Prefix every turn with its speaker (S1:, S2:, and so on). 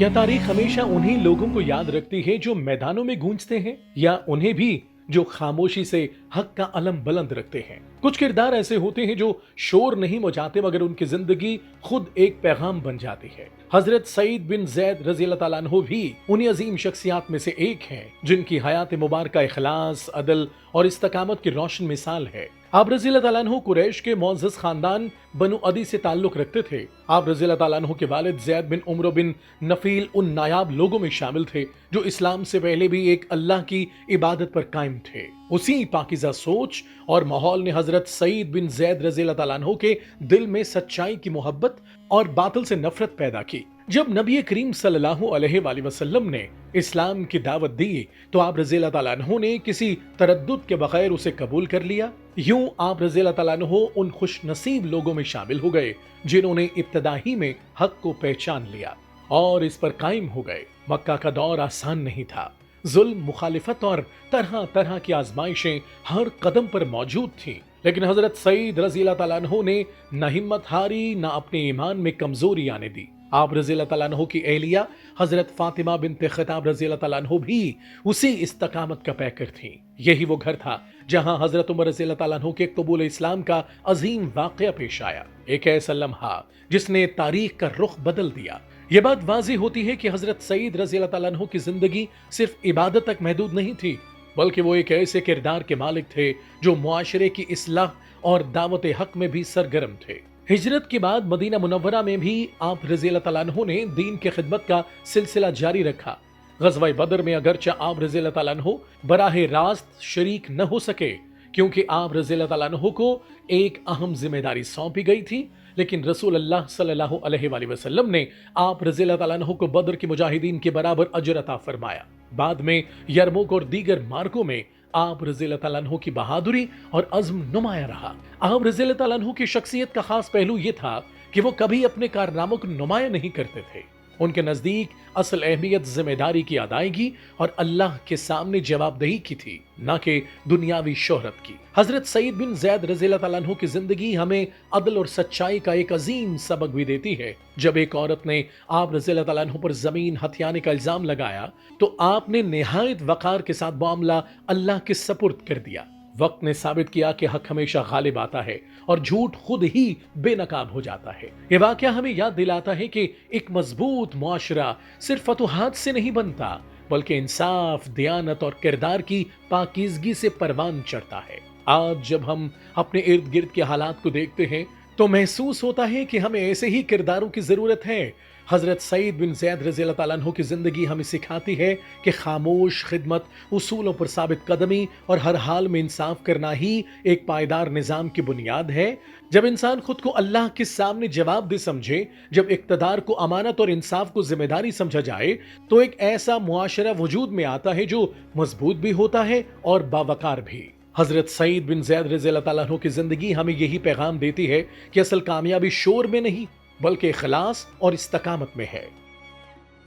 S1: क्या तारीख हमेशा उन्हीं लोगों को याद रखती है जो मैदानों में गूंजते हैं, या उन्हें भी जो खामोशी से हक का अलम बुलंद रखते हैं? कुछ किरदार ऐसे होते हैं जो शोर नहीं मचाते, मगर उनकी जिंदगी खुद एक पैगाम बन जाती है। हजरत सईद बिन जैद रज़ी अल्लाह ताला अन्हु भी उन्हीं अजीम शख्सियात में से एक हैं जिनकी हयात मुबारक इखलास, अदल और इस्तकामत की रोशन मिसाल है। आप रज़ी अल्लाह ताला अन्हु कुरैश के मुअज़्ज़ज़ खानदान बनु अदी से ताल्लुक रखते थे। आप रज़ी अल्लाह ताला अन्हु के वालिद ज़ैद बिन उम्र बिन नफील उन नायाब लोगों में शामिल थे जो इस्लाम से पहले भी एक अल्लाह की इबादत पर कायम थे। उसी पाकिज़ा सोच और माहौल ने हजरत सईद बिन जैद रज़ी अल्लाह ताला अन्हु के दिल में सच्चाई की मोहब्बत और बातिल से नफरत पैदा की। जब नबी करीम सल्लल्लाहु अलैहि वसल्लम ने इस्लाम की दावत दी तो आप रज़ी अल्लाह ताला अन्हु ने किसी तरद्दुद के बगैर उसे कबूल कर लिया। यूं आप रज़ी अल्लाह ताला अन्हु उन खुश नसीब लोगों में शामिल हो गए जिन्होंने इब्तिदा ही में हक को पहचान लिया और इस पर कायम हो गए। मक्का का दौर आसान नहीं था। जुल्म, मुखालिफत और तरह तरह की आजमाइशें हर कदम पर मौजूद थीं, लेकिन हजरत सईद रज़ी अल्लाह ताला अन्हु ने न हिम्मत हारी, न अपने ईमान में कमजोरी आने दी। आप रज़ी अल्लाह ताला अन्हु की एहलिया हजरत फातिमा बिन्त खिताब रज़ी अल्लाह ताला अन्हु भी उसी इस्तकामत का पैकर थीं। यही वो घर था जहां हजरत उमर रज़ी अल्लाह ताला अन्हु के कबूल इस्लाम का अजीम वाक़या पेश आया, एक ऐसा लम्हा जिसने तारीख का रुख बदल दिया। ये बात वाज़ी होती है कि हजरत सईद रज़ी अल्लाह ताला अन्हु की जिंदगी सिर्फ इबादत तक महदूद नहीं थी, बल्कि वो एक ऐसे किरदार के मालिक थे जो मुआशरे की इस्लाह और दावत हक में भी सरगर्म थे। हिजरत के बाद मदीना मुनव्वरा में भी आप रज़ी अल्लाह ताला अन्हु ने दीन की खिदमत का सिलसिला जारी रखा। ग़ज़वा बदर में अगरचे आप रज़ी अल्लाह ताला अन्हु बराह रास्त शरीक न हो सके, क्योंकि आप रज़ी अल्लाह ताला अन्हु को एक अहम जिम्मेदारी सौंपी गई थी, लेकिन रसूल अल्लाह सल्लल्लाहु अलैहि वसल्लम ने आप रज़ी अल्लाह ताला अन्हु को बदर के मुजाहिदीन के बराबर अजर अता फरमाया। बाद में यरमुक और दीगर मार्कों में आप रज़ी अल्लाह ताला अन्हु की बहादुरी और अज़्म नुमाया रहा। आप रज़ी अल्लाह ताला अन्हु की शख्सियत का खास पहलू ये था कि वो कभी अपने कारनामों को नुमाया नहीं करते थे। उनके नजदीक असल अहमियत जिम्मेदारी की अदायगी और अल्लाह के सामने जवाबदेही की थी, न कि दुनियावी शोहरत की। हजरत सईद बिन जैद रज़ी अल्लाह ताला अन्हु की जिंदगी हमें अदल और सच्चाई का एक अजीम सबक भी देती है। जब एक औरत ने आप रज़ी अल्लाह ताला अन्हु पर जमीन हथियाने का इल्जाम लगाया तो आपने निहायत वक़ार के साथ मामला अल्लाह के सपुर्द कर दिया। वक्त ने साबित किया कि हक हमेशा गालिब आता है और झूठ खुद ही बेनकाब हो जाता है। ये वाकया हमें याद दिलाता है कि एक मजबूत मुआशरा सिर्फ फतुहात से नहीं बनता, बल्कि इंसाफ, दियानत और किरदार की पाकीज़गी से परवान चढ़ता है। आज जब हम अपने इर्द गिर्द के हालात को देखते हैं तो महसूस होता है कि हमें ऐसे ही किरदारों की जरूरत है। हजरत सईद बिन जैद रज़ी अल्लाह ताला अन्हु की जिंदगी हमें सिखाती है कि खामोश खिदमत, उसूलों पर साबित कदमी और हर हाल में इंसाफ करना ही एक पायदार निजाम की बुनियाद है। जब इंसान खुद को अल्लाह के सामने जवाबदेह समझे, जब इक़्तिदार को अमानत और इंसाफ को जिम्मेदारी समझा जाए, तो एक ऐसा मुआशरा वजूद में आता है जो मजबूत भी होता है और बावकार भी। हजरत सईद बिन जैद रज़ी अल्लाह ताला अन्हु की जिंदगी हमें यही पैगाम देती है कि असल कामयाबी शोर में नहीं, बल्कि इखलास और इस्तकामत में है।